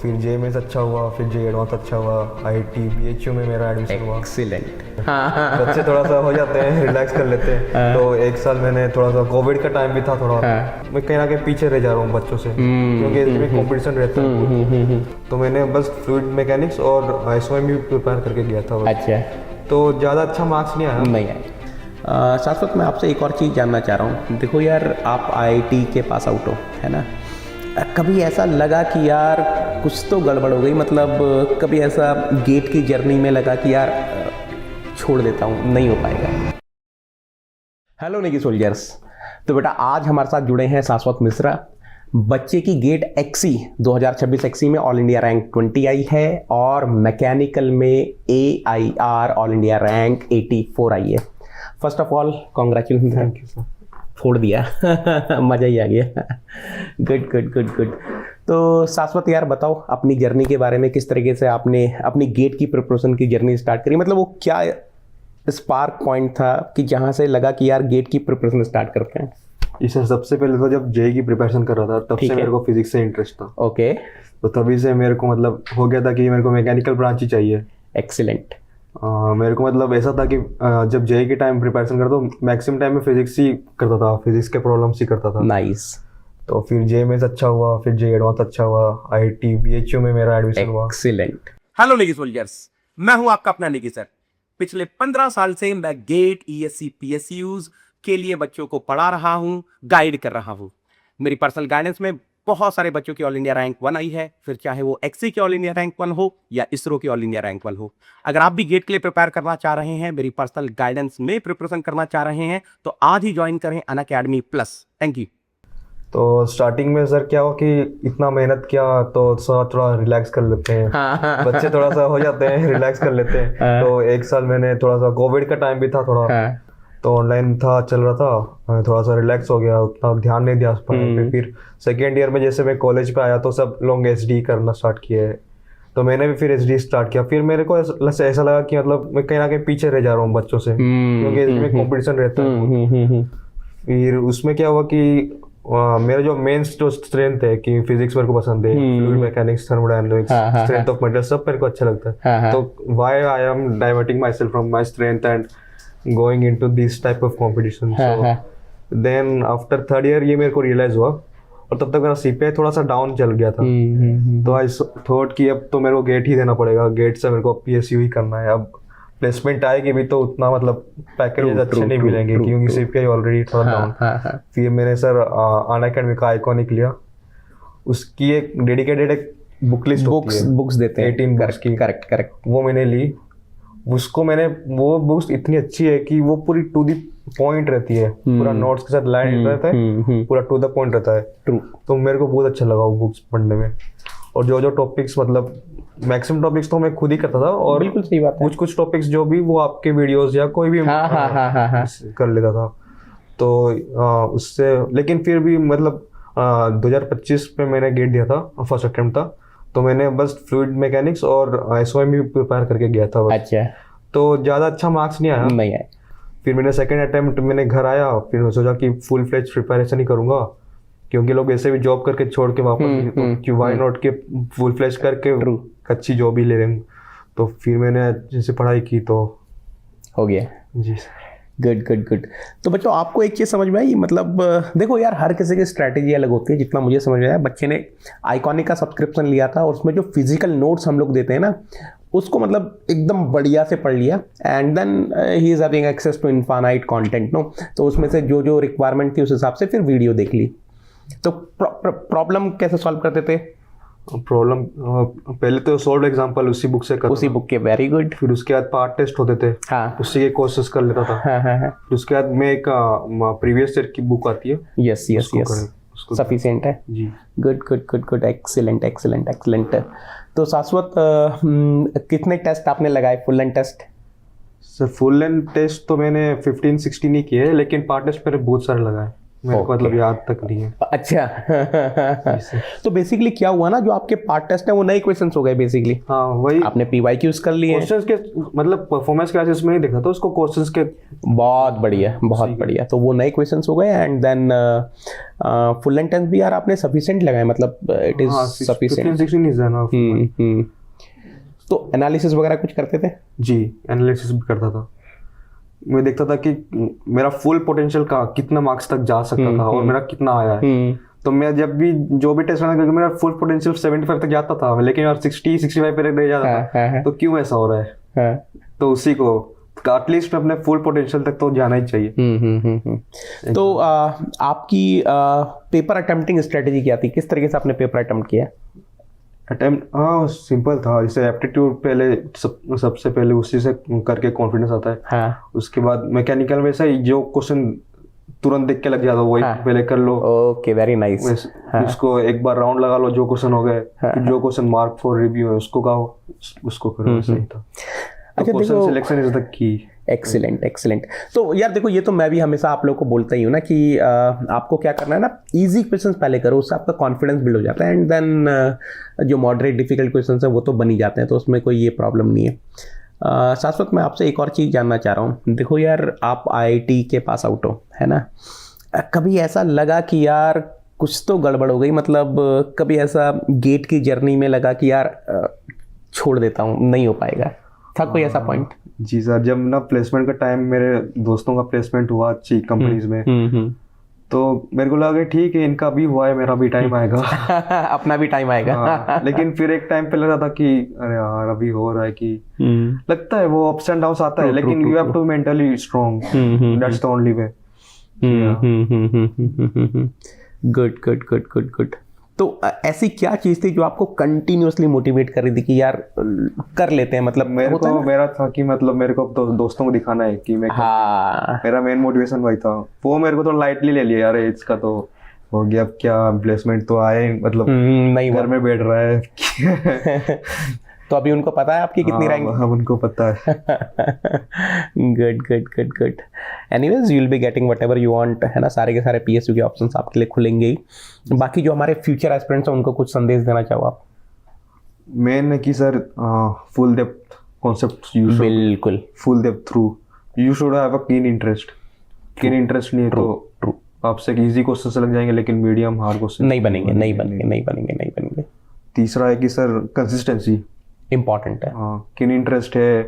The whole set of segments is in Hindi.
फिर जे में अच्छा हुआ, फिर जे एडवांस अच्छा हुआ, IIT BHU में मेरा एडमिशन हुआ। एक्सीलेंट। बच्चे थोड़ा सा हो जाते हैं, रिलैक्स कर लेते हैं। तो एक साल मैंने थोड़ा सा कोविड का टाइम भी था थोड़ा, मैं कहीं ना कहीं पीछे रह जा रहा हूँ बच्चों से, क्योंकि इसमें कंपटीशन रहता है। तो मैंने बस फ्लूइड मैकेनिक्स और SOM भी प्रिपेयर करके गया था बस। अच्छा। तो ज़्यादा अच्छा मार्क्स नहीं आया। नहीं है। शाश्वत, मैं आपसे एक और चीज़ जानना चाह रहा हूँ। देखो यार, आप IIT के पास आउट हो, है ना? कभी ऐसा लगा कि यार कुछ तो गड़बड़ हो गई, मतलब कभी ऐसा गेट की जर्नी में लगा कि यार छोड़ देता हूँ, नहीं हो पाएगा? हेलो निकी सोल्जर्स। तो बेटा, आज हमारे साथ जुड़े हैं शाश्वत मिश्रा। बच्चे की गेट एक्सी 2026 एक्सी में ऑल इंडिया रैंक 20 आई है और मैकेनिकल में AIR ऑल इंडिया रैंक 84 आई है। First of all congratulation. Thank you sir. फोड़ दिया मज़ा ही आ गया। Good good good good. तो शाश्वत यार, बताओ अपनी जर्नी के बारे में, किस तरीके से आपने अपनी गेट की प्रिपरेशन की जर्नी स्टार्ट करी? मतलब वो क्या स्पार्क पॉइंट था कि जहाँ से लगा कि यार गेट की प्रिपरेशन स्टार्ट करते हैं? इससे सबसे पहले तो जब JEE की प्रिपरेशन कर रहा था तब से मेरे को फिजिक्स से इंटरेस्ट था। ओके। तो तभी से मेरे को मतलब हो गया था कि मेरे को मैकेनिकल ब्रांच ही चाहिए। एक्सीलेंट। मेरे को मतलब ऐसा था कि जब JEE के टाइम प्रिपरेशन करता तो मैक्सिमम टाइम में फिजिक्स ही करता था, फिजिक्स के प्रॉब्लम्स ही करता था। नाइस। तो फिर जे में अच्छा हुआ, फिर जे एडवांस अच्छा हुआ, IIT BHU में मेरा एडमिशन हुआ। एक्सीलेंट। हेलो निकी सोल्जर्स, मैं हूं आपका अपना निकी सर। पिछले 15 साल से मैं गेट ESC PSUs के लिए बच्चों को पढ़ा रहा हूं, गाइड कर रहा हूं। मेरी पर्सनल गाइडेंस में बहुत सारे बच्चों की ऑल इंडिया रैंक 1 आई है, फिर चाहे वो एक्सी की ऑल इंडिया रैंक 1 हो या इसरो की ऑल इंडिया रैंक 1 हो। अगर आप भी गेट के लिए प्रिपेयर करना चाह रहे हैं, मेरी पर्सनल गाइडेंस में प्रिपरेशन करना चाह रहे हैं, तो आज ही ज्वाइन करें अनअकैडमी प्लस। Thank you. तो स्टार्टिंग में सर क्या हुआ कि इतना मेहनत किया तो थोड़ा रिलैक्स कर लेते हैं। बच्चे थोड़ा सा हो जाते हैं, रिलैक्स कर लेते हैं। तो एक साल मैंने थोड़ा सा कोविड का टाइम भी था थोड़ा, तो ऑनलाइन था चल रहा था, थोड़ा सा रिलैक्स हो गया, उतना ध्यान नहीं दिया उस पर। फिर सेकेंड ईयर में जैसे मैं कॉलेज पे आया तो सब लोग SD करना स्टार्ट किए, तो मैंने भी फिर SD स्टार्ट किया। फिर मेरे को ऐसा लगा कि मतलब मैं कहीं ना कहीं पीछे रह जा रहा हूँ बच्चों से, क्योंकि इसमें कंपटीशन रहता है। फिर उसमें क्या हुआ कि मेरा जो मेन जो स्ट्रेंथ है कि फिजिक्स मेरे को पसंद है, fluid mechanics, thermodynamics, strength of material सब मेरे को अच्छा लगता है। तो why I am diverting myself from my strength and going into this type of competition. So then after third year ये मेरे को रियलाइज हुआ, और तब तक मेरा CPI थोड़ा सा डाउन चल गया था। तो आई थॉट कि अब तो मेरे को गेट ही देना पड़ेगा, गेट से मेरे को PSU ही करना है। अब प्लेसमेंट आएगी भी तो उतना मतलब पैकेज अच्छे नहीं मिलेंगे, क्योंकि CPI ऑलरेडी थोड़ा डाउन। फिर मैंने सर अनअकैडमी का आइकॉनिक लिया, उसकी एक डेडिकेटेड एक बुक लिस्ट होती है, बुक्स देते हैं 18 बुक्स की। करेक्ट। वो मैंने ली, उसको मैंने, वो बुक्स इतनी अच्छी है कि वो पूरी टू द पॉइंट रहती है, पूरा नोट्स के साथ लाइन रहता है, पूरा टू द पॉइंट रहता है। ट्रू। तो मेरे को बहुत अच्छा लगा वो बुक्स पढ़ने में। और जो टॉपिक्स मतलब मैक्सिमम टॉपिक्स तो मैं खुद ही करता था, और बिल्कुल सही बात है। कुछ टॉपिक्स जो भी वो आपके वीडियोस या कोई भी कर लेता था। तो उससे, लेकिन फिर भी मतलब 2025 में मैंने गेट दिया था, फर्स्ट अटेम्प्ट था, तो मैंने बस फ्लूइड मैकेनिक्स और SOM भी प्रिपेयर करके गया था बस। अच्छा। तो ज़्यादा अच्छा मार्क्स नहीं आया। नहीं आया। फिर मैंने सेकेंड अटेम्प्ट मैंने घर आया, फिर मैं सोचा कि फुल फ्लेज प्रिपरेशन ही करूँगा, क्योंकि लोग ऐसे भी जॉब करके छोड़ के वापस, तो व्हाई नॉट के फुल फ्लेज करके अच्छी जॉब ही ले लेंगे। तो फिर मैंने जैसे पढ़ाई की तो हो गया। जी। Good good good. तो बच्चों, आपको एक चीज़ समझ में आई? मतलब देखो यार, हर किसी की स्ट्रैटेजी अलग होती है। जितना मुझे समझ में आया, बच्चे ने आइकॉनिक का सब्सक्रिप्शन लिया था और उसमें जो फिजिकल नोट्स हम लोग देते हैं ना, उसको मतलब एकदम बढ़िया से पढ़ लिया, and then he is having access to infinite content no. तो उसमें से जो रिक्वायरमेंट थी उस हिसाब से फिर वीडियो देख ली। तो प्रॉब्लम कैसे सॉल्व करते थे? प्रॉब्लम पहले तो सॉल्व एग्जांपल उसी बुक से करता, उसी बुक के। Very good. फिर उसके बाद पार्ट टेस्ट होते थे, उसी के कोर्सेज कर लेता था। फिर उसके बाद मैं एक प्रीवियस ईयर की बुक आती है, यस सफिशिएंट है जी। Good excellent. तो शाश्वत, कितने टेस्ट आपने लगाए, full length test? Sir full length test तो मैंने 15-16 ही किए, लेकिन पार्ट टेस्ट मेरे बहुत सारे लगाए। मेरे को मतलब याद तक नहीं है। अच्छा तो बेसिकली क्या हुआ ना, जो आपके पार्ट टेस्ट है वो नए क्वेश्चंस हो गए बेसिकली। हाँ वही, आपने पीवाईक्यूज कर लिए क्वेश्चंस के मतलब परफॉर्मेंस क्लासेस में ही देखा था उसको क्वेश्चंस के। बहुत बढ़िया बहुत बढ़िया। तो वो नए क्वेश्चंस हो गए and then full length tests भी यार आपने सफिशिएंट लगाए, मतलब it is sufficient. 15-16 is enough. तो एनालिसिस वगैरह कुछ करते थे? जी एनालिसिस भी करता था। मैं देखता था कि मेरा फुल पोटेंशियल का कितना मार्क्स तक जा सकता था और मेरा कितना आया है। तो मैं जब भी जो भी टेस्ट करके मेरा फुल पोटेंशियल 75 तक जाता था, लेकिन यार 60-65 पे रह जाता था। तो क्यों ऐसा हो रहा है? तो उसी को एटलीस्ट अपने फुल पोटेंशियल तक तो जाना ही चाहिए। तो आपकी पेपर अटेम्प्टिंग स्ट्रेटेजी क्या थी? किस तरीके से आपने पेपर अटेम्प्ट किया? अटेम्प्ट हाँ सिंपल था। जैसे एप्टीट्यूड पहले सबसे पहले उसी से करके कॉन्फिडेंस आता है। हाँ। उसके बाद मैकेनिकल में से जो क्वेश्चन तुरंत देख के लग जाता वही पहले कर लो। Okay very nice. उसको एक बार राउंड लगा लो, जो क्वेश्चन हो गए, जो क्वेश्चन मार्क फॉर रिव्यू है उसको गाओ, उसको करो। सही था। अच्छा question selection is the key. Excellent excellent. तो यार देखो, ये तो मैं भी हमेशा आप लोग को बोलता ही हूँ ना कि आपको क्या करना है ना, इजी क्वेश्चंस पहले करो, उससे आपका कॉन्फिडेंस बिल्ड हो जाता है एंड देन जो मॉडरेट डिफिकल्ट क्वेश्चंस हैं वो तो बन ही जाते हैं, तो उसमें कोई ये प्रॉब्लम नहीं है। शाश्वत मैं आपसे एक और चीज़ जानना चाह रहा हूँ। देखो यार, आप IIT के पास आउट हो, है ना, कभी ऐसा लगा कि यार कुछ तो गड़बड़ हो गई, मतलब कभी ऐसा गेट की जर्नी में लगा कि यार छोड़ देता हूँ, नहीं हो पाएगा, था कोई ऐसा पॉइंट? जी सर, जब ना प्लेसमेंट का टाइम, मेरे दोस्तों का प्लेसमेंट हुआ अच्छी कंपनीज में, तो मेरे को लगा ठीक है, इनका भी हुआ है, मेरा भी टाइम आएगा। अपना भी टाइम आएगा। हाँ, लेकिन फिर एक टाइम पे लगा था कि अरे यार अभी हो रहा है कि लगता है वो अप्स एंड डाउन्स आता है, लेकिन you have to mentally strong, that's the only way. Good good good good good. तो ऐसी क्या चीज थी जो आपको कंटिन्यूअसली मोटिवेट कर रही थी कि यार कर लेते हैं? मतलब मेरा था कि मतलब मेरे को तो दोस्तों को दिखाना है कि मैं, हाँ, मेरा मेन मोटिवेशन वही था। वो मेरे को तो लाइटली ले लिया, अरे इसका तो हो गया, अब क्या प्लेसमेंट तो आए, मतलब नहीं घर में बैठ रहा है। तो अभी उनको पता है आपकी कितनी रैंक? हाँ, उनको पता है। Good good good good. Anyways you will be getting whatever you want, है ना, सारे के सारे PSU के ऑप्शंस आपके लिए खुलेंगे ही। बाकी जो हमारे फ्यूचर एस्पिरेंट्स हैं उनको कुछ संदेश देना चाहो आप? मेन है कि sir full depth concept use, बिल्कुल full depth through, you should have a keen interest. Keen interest नहीं है तो आपसे इजी क्वेश्चन से लग जाएंगे, लेकिन मीडियम हार्ड क्वेश्चन नहीं बनेंगे। तीसरा है कि सर कंसिस्टेंसी इम्पॉर्टेंट है। हाँ, किन इंटरेस्ट है,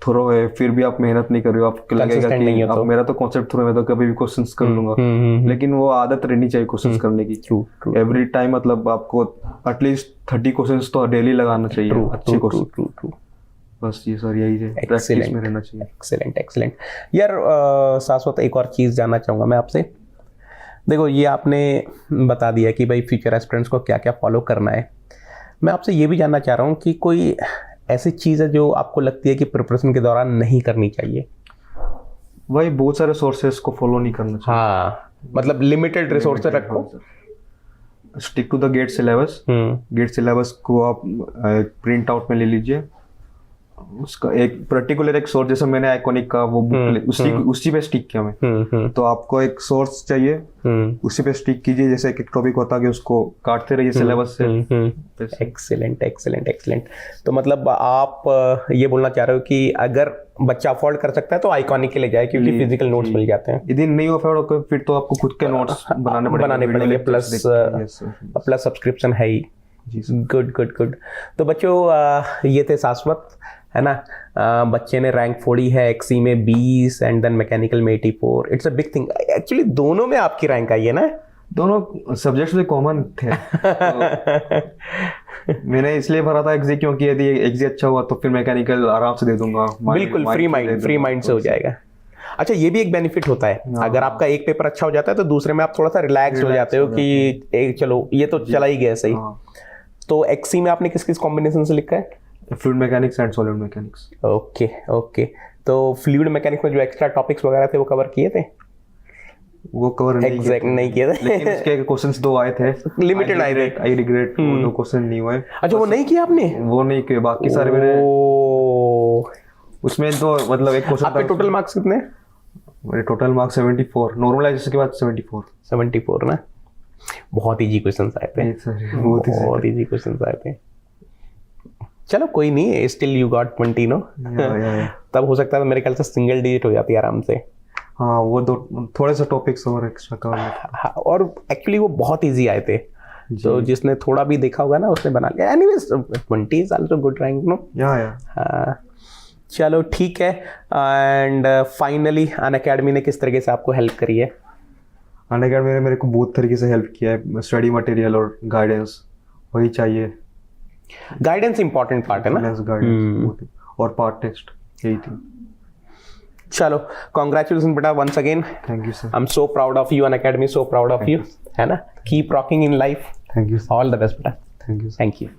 थोरो है, फिर भी आप मेहनत नहीं कर रहे हो, आपको लगेगा कि अब मेरा तो कॉन्सेप्ट थ्रू है, मैं तो कभी भी क्वेश्चंस कर लूंगा, लेकिन वो आदत रहनी चाहिए क्वेश्चंस करने की। एवरी टाइम मतलब आपको एटलीस्ट 30 क्वेश्चंस तो डेली लगाना चाहिए, अच्छे क्वेश्चन। बस ये सर, यही है, प्रैक्टिस में रहना चाहिए। Excellent excellent. यार शाश्वत, एक और चीज़ जानना चाहूँगा मैं आपसे। देखो, ये आपने बता दिया कि भाई फ्यूचर एस्पिरेंट्स को क्या क्या फॉलो करना है। मैं आपसे ये भी जानना चाह रहा हूँ कि कोई ऐसी चीज़ है जो आपको लगती है कि प्रिपरेशन के दौरान नहीं करनी चाहिए? वही बहुत सारे सोर्सेस को फॉलो नहीं करना चाहिए। हाँ, मतलब लिमिटेड रिसोर्सेज रखो, stick to the GATE syllabus. GATE syllabus को आप प्रिंट आउट में ले लीजिए, उसका एक पर्टिकुलर एक सोर्स, जैसे मैंने आइकॉनिक का वो बुक उसी पे स्टिक किया मैं। तो आपको एक सोर्स चाहिए, उसी पे स्टिक कीजिए, जैसे एक टॉपिक होता है कि उसको काटते रहिए सिलेबस से। Excellent excellent excellent. तो मतलब आप ये बोलना चाह रहे हो कि अगर बच्चा अफोर्ड कर सकता है तो आइकॉनिक के लिए जाए, क्योंकि फिजिकल नोट्स मिल जाते हैं। यदि नहीं अफोर्ड हो फिर तो आपको खुद के नोट्स बनाने पड़ेंगे, प्लस सब्सक्रिप्शन है ही। Good good good. तो बच्चों, ये थे शाश्वत, है ना। बच्चे ने रैंक फोड़ी है, एक्सी में 20 एंड देन मैकेनिकल में 84। It's a big thing. Actually दोनों में आपकी रैंक आई है ना? दोनों सब्जेक्ट्स में कॉमन थे। मैंने इसलिए भरा था एक्सी, क्योंकि यदि एक्सी अच्छा हुआ तो फिर मैकेनिकल आराम से दे दूंगा। बिल्कुल फ्री माइंड से हो जाएगा। अच्छा, ये भी एक बेनिफिट होता है, अगर आपका एक पेपर अच्छा हो जाता है तो दूसरे में आप थोड़ा सा रिलैक्स हो जाते हो कि चलो ये तो चला ही गया सही। तो एक्सी में आपने किस किस कॉम्बिनेशन से लिखा है? Fluid mechanics and solid mechanics. Okay okay. तो फ्लूइड मैकेनिक्स में जो एक्स्ट्रा टॉपिक्स वगैरह थे वो कवर किए थे? वो कवर नहीं किए थे, लेकिन इसके क्वेश्चंस 2 आए थे, लिमिटेड आए थे। आई रिग्रेट वो 2 क्वेश्चन नहीं हुए। अच्छा, वो नहीं किया आपने? वो नहीं किए, बाकी सारे मेरे उसमें तो मतलब एक क्वेश्चन। आपके टोटल मार्क्स कितने? मेरे टोटल मार्क्स 74, नॉर्मलाइजेशन के बाद 74। 74 ना, बहुत इजी क्वेश्चंस आए थे, बहुत इजी क्वेश्चंस आए थे। चलो कोई नहीं, स्टिल यू गॉट 20 नो। तब हो सकता है मेरे ख्याल से सिंगल डिजिट हो जाती है आराम से। हाँ, वो दो थोड़े से टॉपिक्स और एक्स्ट्रा कवर। हाँ, और एक्चुअली वो बहुत इजी आए थे, तो जिसने थोड़ा भी देखा होगा ना उसने बना लिया। Anyways 20 is also good rank no. हाँ चलो ठीक है। एंड फाइनली अनअकैडमी ने किस तरीके से आपको हेल्प करी है? अनअकैडमी ने मेरे को बहुत तरीके से हेल्प किया है, स्टडी मटेरियल और गाइडेंस, वही चाहिए। गाइडेंस इंपॉर्टेंट पार्ट है ना, गाइडेंस और पार्ट टेस्ट, यही थी। चलो कॉन्ग्रेचुलेशन बेटा, once again thank you sir. I am so proud of you, Unacademy so proud of you, है ना। Keep rocking in life. Thank you, all the best बेटा। Thank you. Thank you.